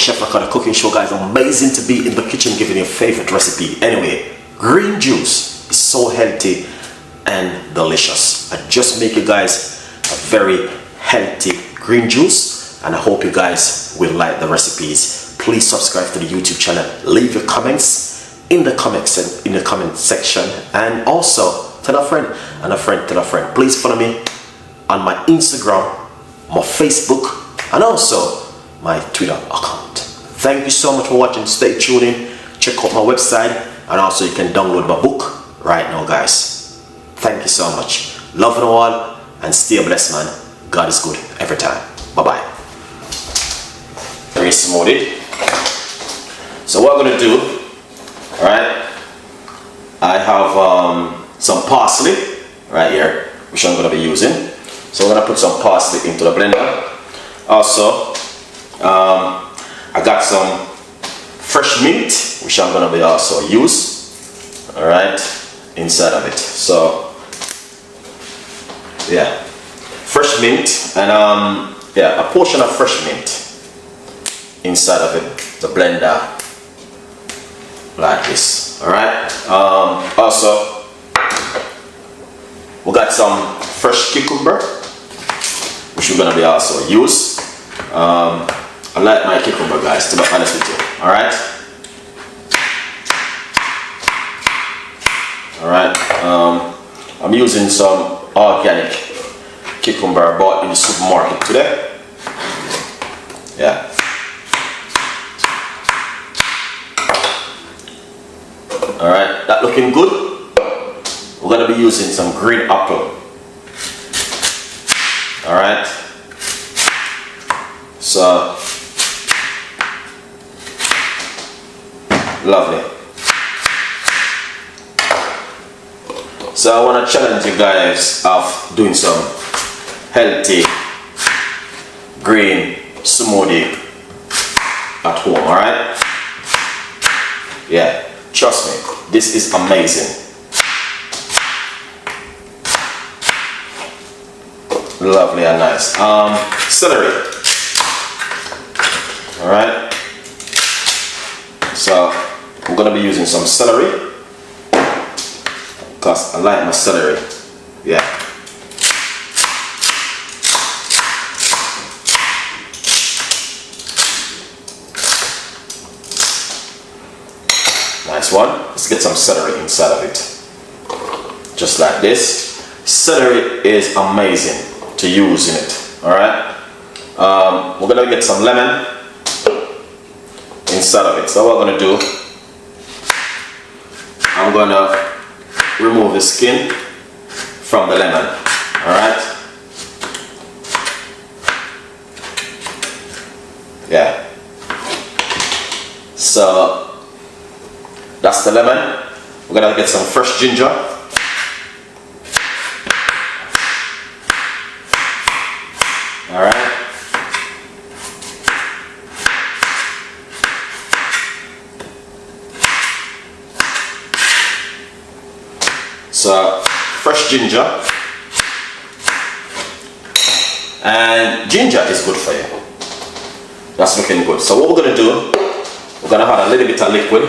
Chef Ricardo cooking show, guys. Amazing to be in the kitchen giving you a favorite recipe. Anyway, green juice is so healthy and delicious. I just make you guys a very healthy green juice, and I hope you guys will like the recipes. Please subscribe to the YouTube channel. Leave your comments in the comment section, and also tell a friend and a friend tell a friend. Please follow me on my Instagram, my Facebook, and also my Twitter account. Thank you so much for watching. Stay tuned in. Check out my website, and also you can download my book right now, guys. Thank you so much. Love you all, and stay blessed, man. God is good every time. Bye bye. Very smoothie. So what I'm gonna do, all right? I have some parsley right here, which I'm gonna be using. So I'm gonna put some parsley into the blender. Also, I got some fresh mint, which I'm gonna be also use, all right, inside of it. So yeah, fresh mint, and yeah, a portion of fresh mint inside of it, the blender, like this. All right. Also, we got some fresh cucumber, which we're gonna be also use. I like my cucumber, guys, to be honest with you. Alright? Alright. I'm using some organic cucumber I bought in the supermarket today. Yeah. Alright, that looking good. We're gonna be using some green apple. Alright. So lovely. So I want to challenge you guys of doing some healthy green smoothie at home, alright? Yeah, trust me, this is amazing. Lovely and nice. Celery. Alright, so I'm gonna be using some celery because I like my celery. Yeah. Nice one. Let's get some celery inside of it. Just like this. Celery is amazing to use in it. Alright. We're gonna get some lemon inside of it. So what I'm gonna do, I'm gonna remove the skin from the lemon. Alright? Yeah. So that's the lemon. We're gonna get some fresh ginger. Alright. So fresh ginger, and ginger is good for you. That's looking good. So what we're gonna do, we're gonna add a little bit of liquid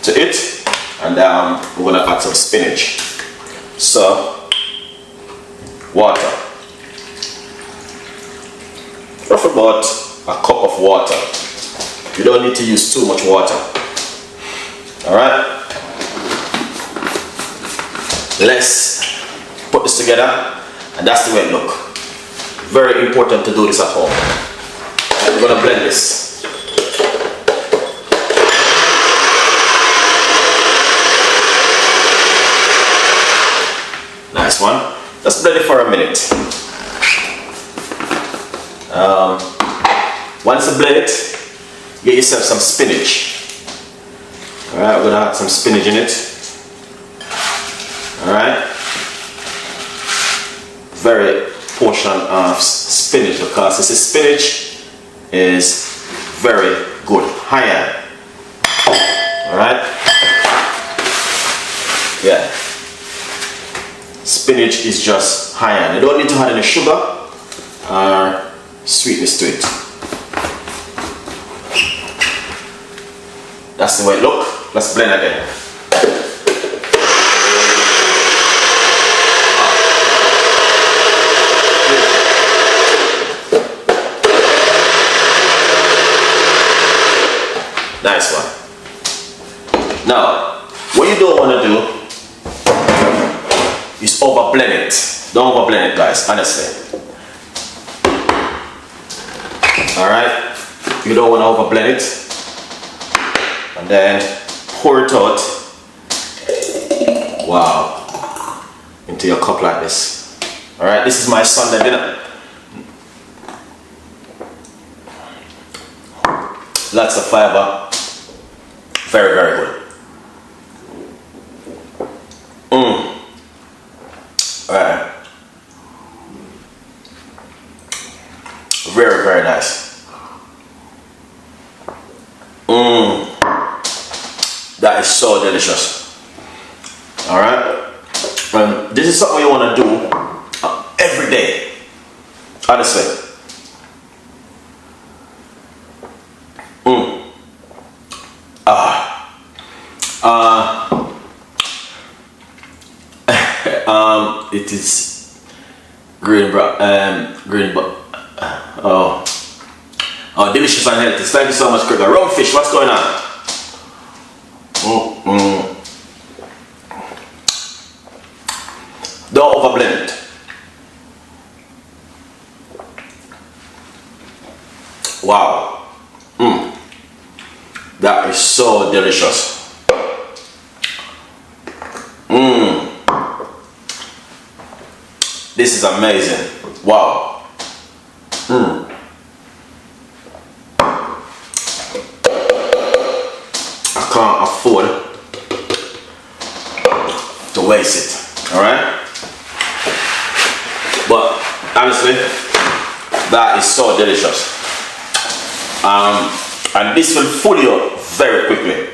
to it, and we're gonna add some spinach. So water, roughly about a cup of water. You don't need to use too much water. All right. Let's put this together, and that's the way it looks. Very important to do this at home. And we're gonna blend this. Nice one. Let's blend it for a minute. Once you blend it, get yourself some spinach. Alright, we're gonna add some spinach in it. Alright, very portion of spinach, because this is spinach is very good, high iron. Alright, yeah, spinach is just high iron. You don't need to add any sugar or sweetness to it. That's the way it look. Let's blend again. Nice one. Now, what you don't want to do is over blend it. Don't over blend it, guys, honestly. Alright? You don't want to over blend it. And then pour it out. Wow. Into your cup like this. Alright, this is my Sunday dinner. Lots of fiber. Very, very good. Alright. Very, very nice. That is so delicious. Alright. This is something you want to do every day. Honestly. It is green, oh, delicious and healthy. Thank you so much, Ricardo. Rum fish, what's going on? Don't overblend it. Wow. That is so delicious. This is amazing. Wow. I can't afford to waste it. Alright? But honestly, that is so delicious. And this will fill you up very quickly.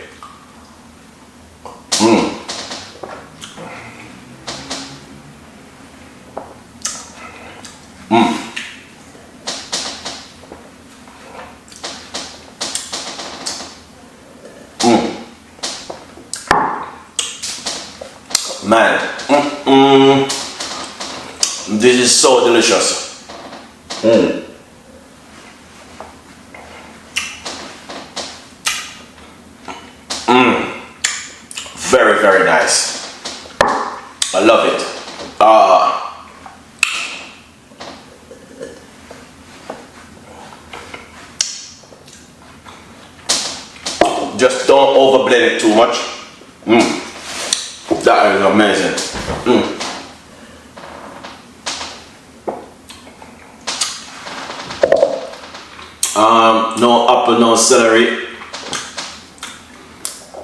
Man, this is so delicious. Very, very nice. I love it. Just don't overblend it too much. That is amazing. No apple, no celery,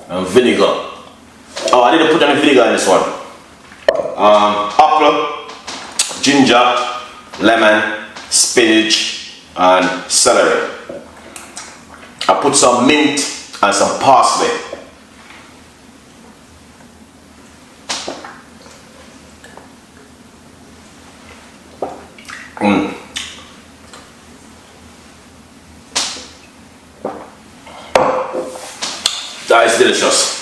and vinegar. Oh, I didn't put any vinegar in this one. Apple, ginger, lemon, spinach, and celery. I put some mint and some parsley. That is delicious.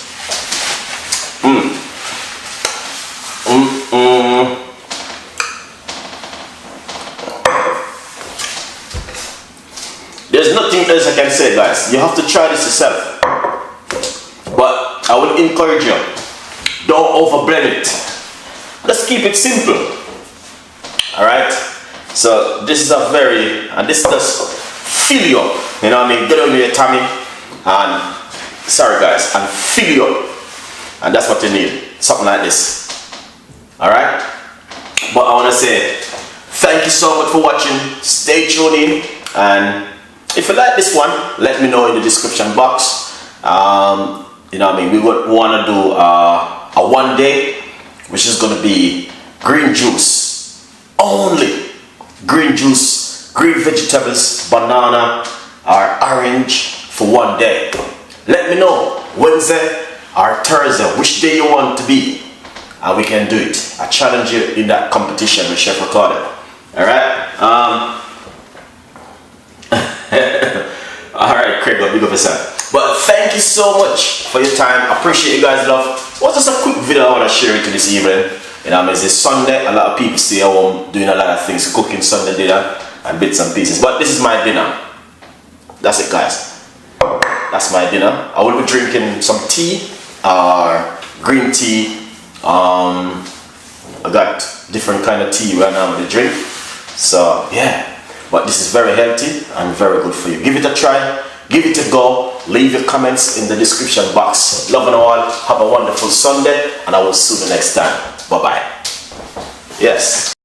There's nothing else I can say, guys. You have to try this yourself. But I would encourage you, don't overblend it. Let's keep it simple. Alright? So this is a very, and this does fill you up. You know what I mean? Get on your tummy and, sorry guys, and fill you up. And that's what you need. Something like this. Alright? But I want to say, thank you so much for watching. Stay tuned in. And if you like this one, let me know in the description box. You know what I mean? We would want to do a one day, which is going to be green juice. Only green juice, green vegetables, banana or orange for one day. Let me know Wednesday or Thursday which day you want to be, and we can do it. I challenge you in that competition with Chef Ricardo. Alright? Alright, Craig, big up yourself. But thank you you so much for your time. I appreciate you guys' love. Well, just a quick video I want to share with you this evening. You know, it's Sunday. A lot of people stay at home doing a lot of things, cooking Sunday dinner and bits and pieces. But this is my dinner. That's it, guys. That's my dinner. I will be drinking some tea or green tea. I got different kind of tea right now to drink. So yeah, but this is very healthy and very good for you. Give it a try. Give it a go. Leave your comments in the description box. Love and all. Have a wonderful Sunday, and I will see you next time. Bye bye. Yes.